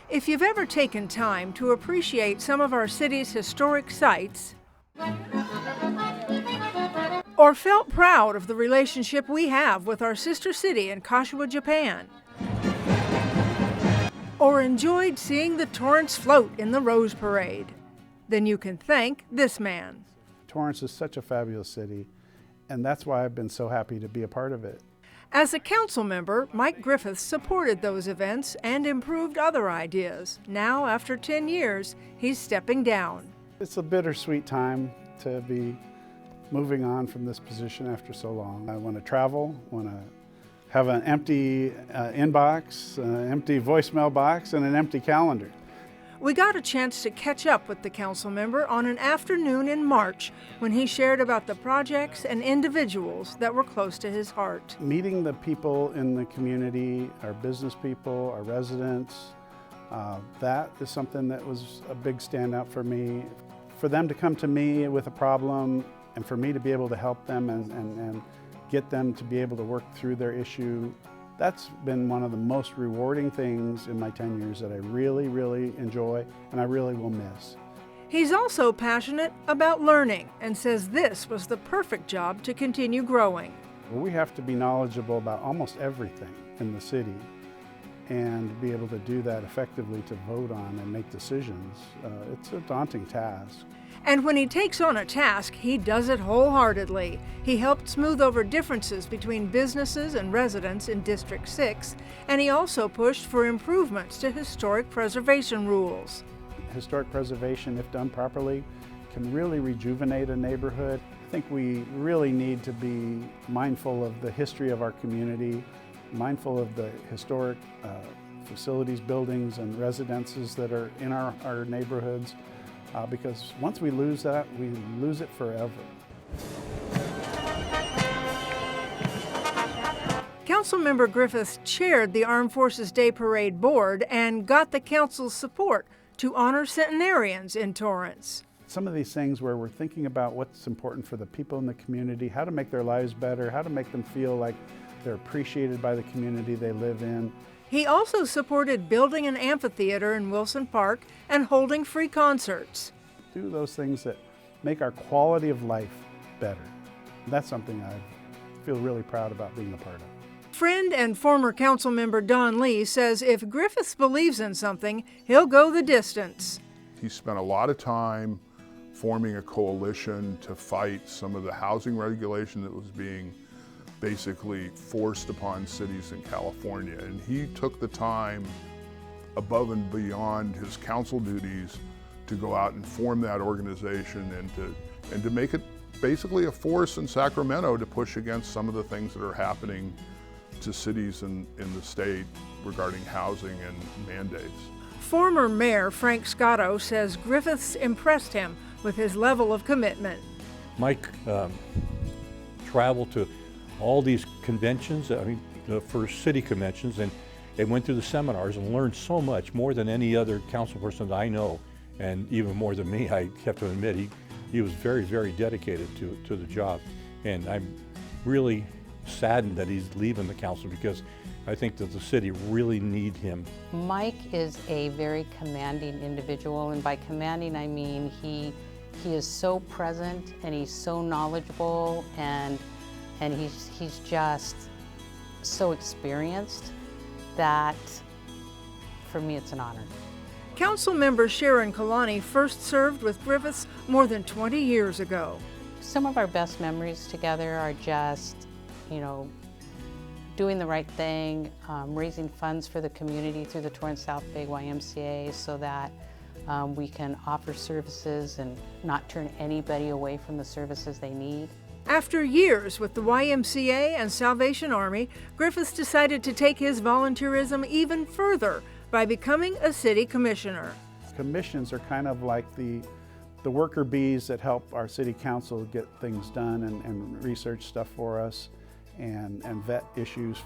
If you've ever taken time to appreciate some of our city's historic sites, or felt proud of the relationship we have with our sister city in Kashiwa, Japan, or enjoyed seeing the Torrance float in the Rose Parade, then you can thank this man. Torrance is such a fabulous city, and that's why I've been so happy to be a part of it. As a council member, Mike Griffiths supported those events and improved other ideas. Now, after 10 years, he's stepping down. It's a bittersweet time to be moving on from this position after so long. I want to travel, want to have an empty inbox, an empty voicemail box, and an empty calendar. We got a chance to catch up with the council member on an afternoon in March when he shared about the projects and individuals that were close to his heart. Meeting the people in the community, our business people, our residents, that is something that was a big standout for me. For them to come to me with a problem and for me to be able to help them and get them to be able to work through their issue, that's been one of the most rewarding things in my 10 years that I really, really enjoy and I really will miss. He's also passionate about learning and says this was the perfect job to continue growing. Well, we have to be knowledgeable about almost everything in the city and be able to do that effectively to vote on and make decisions. It's a daunting task. And when he takes on a task, he does it wholeheartedly. He helped smooth over differences between businesses and residents in District 6, and he also pushed for improvements to historic preservation rules. Historic preservation, if done properly, can really rejuvenate a neighborhood. I think we really need to be mindful of the history of our community, mindful of the historic facilities, buildings, and residences that are in our neighborhoods. Because once we lose that, we lose it forever. Councilmember Griffiths chaired the Armed Forces Day Parade Board and got the council's support to honor centenarians in Torrance. Some of these things where we're thinking about what's important for the people in the community, how to make their lives better, how to make them feel like they're appreciated by the community they live in. He also supported building an amphitheater in Wilson Park and holding free concerts. Do those things that make our quality of life better. That's something I feel really proud about being a part of. Friend and former council member Don Lee says if Griffiths believes in something, he'll go the distance. He spent a lot of time forming a coalition to fight some of the housing regulation that was being basically forced upon cities in California. And he took the time above and beyond his council duties to go out and form that organization and to make it basically a force in Sacramento to push against some of the things that are happening to cities in the state regarding housing and mandates. Former Mayor Frank Scotto says Griffiths impressed him with his level of commitment. Mike traveled to all these conventions, for city conventions, and went through the seminars and learned so much, more than any other council person that I know, and even more than me, I have to admit. He was very, very dedicated to the job. And I'm really saddened that he's leaving the council because I think that the city really need him. Mike is a very commanding individual, and by commanding I mean he is so present and he's so knowledgeable and he's just so experienced that for me it's an honor. Council member Sharon Kalani first served with Griffiths more than 20 years ago. Some of our best memories together are just, doing the right thing, raising funds for the community through the Torrance South Bay YMCA so that we can offer services and not turn anybody away from the services they need. After years with the YMCA and Salvation Army, Griffiths decided to take his volunteerism even further by becoming a city commissioner. Commissions are kind of like the worker bees that help our city council get things done and research stuff for us and vet issues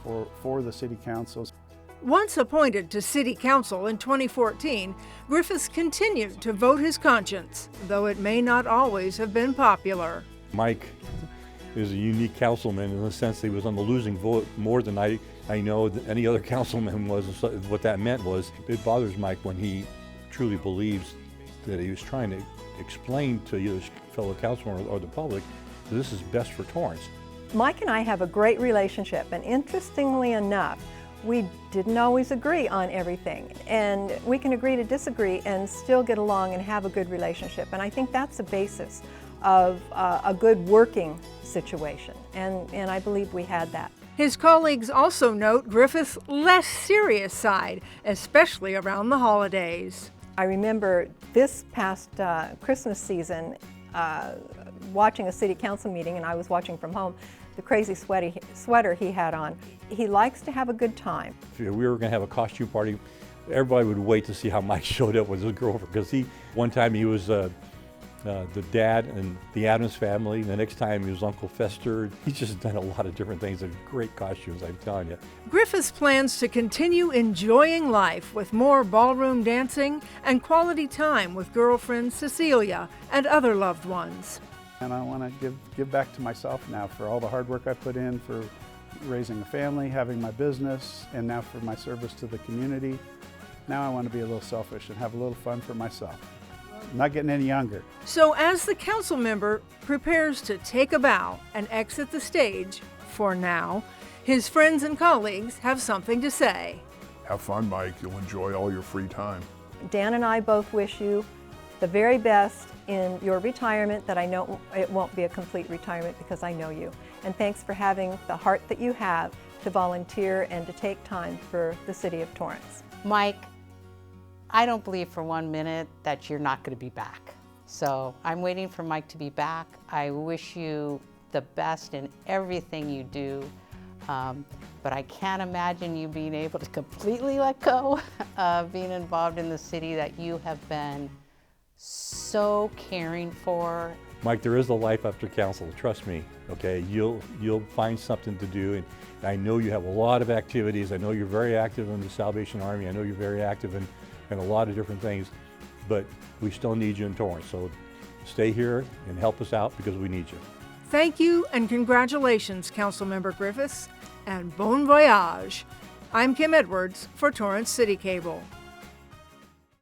for the city councils. Once appointed to city council in 2014, Griffiths continued to vote his conscience, though it may not always have been popular. Mike is a unique councilman in the sense that he was on the losing vote more than I I know that any other councilman was, and so what that meant was, it bothers Mike when he truly believes that he was trying to explain to either his fellow councilman or the public that this is best for Torrance. Mike and I have a great relationship, and interestingly enough, we didn't always agree on everything, and we can agree to disagree and still get along and have a good relationship, and I think that's the basis of a good working situation, and I believe we had that. His colleagues also note Griffiths' less serious side, especially around the holidays. I remember this past Christmas season watching a city council meeting, and I was watching from home, the crazy sweater he had on. He likes to have a good time. If we were going to have a costume party, everybody would wait to see how Mike showed up with his girlfriend, because one time he was the dad in the Addams Family. The next time he was Uncle Fester. He's just done a lot of different things and great costumes, I'm telling you. Griffiths plans to continue enjoying life with more ballroom dancing and quality time with girlfriend Cecilia and other loved ones. And I want to give back to myself now for all the hard work I put in for raising a family, having my business, and now for my service to the community. Now I want to be a little selfish and have a little fun for myself. I'm not getting any younger. So as the council member prepares to take a bow and exit the stage, for now, his friends and colleagues have something to say. Have fun, Mike. You'll enjoy all your free time. Dan and I both wish you the very best in your retirement, that I know it won't be a complete retirement because I know you. And thanks for having the heart that you have to volunteer and to take time for the city of Torrance. Mike, I don't believe for 1 minute that you're not going to be back. So I'm waiting for Mike to be back. I wish you the best in everything you do. But I can't imagine you being able to completely let go of being involved in the city that you have been so caring for. Mike, there is a life after council, trust me, okay? You'll find something to do, and I know you have a lot of activities. I know you're very active in the Salvation Army. I know you're very active in a lot of different things, but we still need you in Torrance. So stay here and help us out because we need you. Thank you and congratulations, Councilmember Griffiths, and bon voyage. I'm Kim Edwards for Torrance City Cable.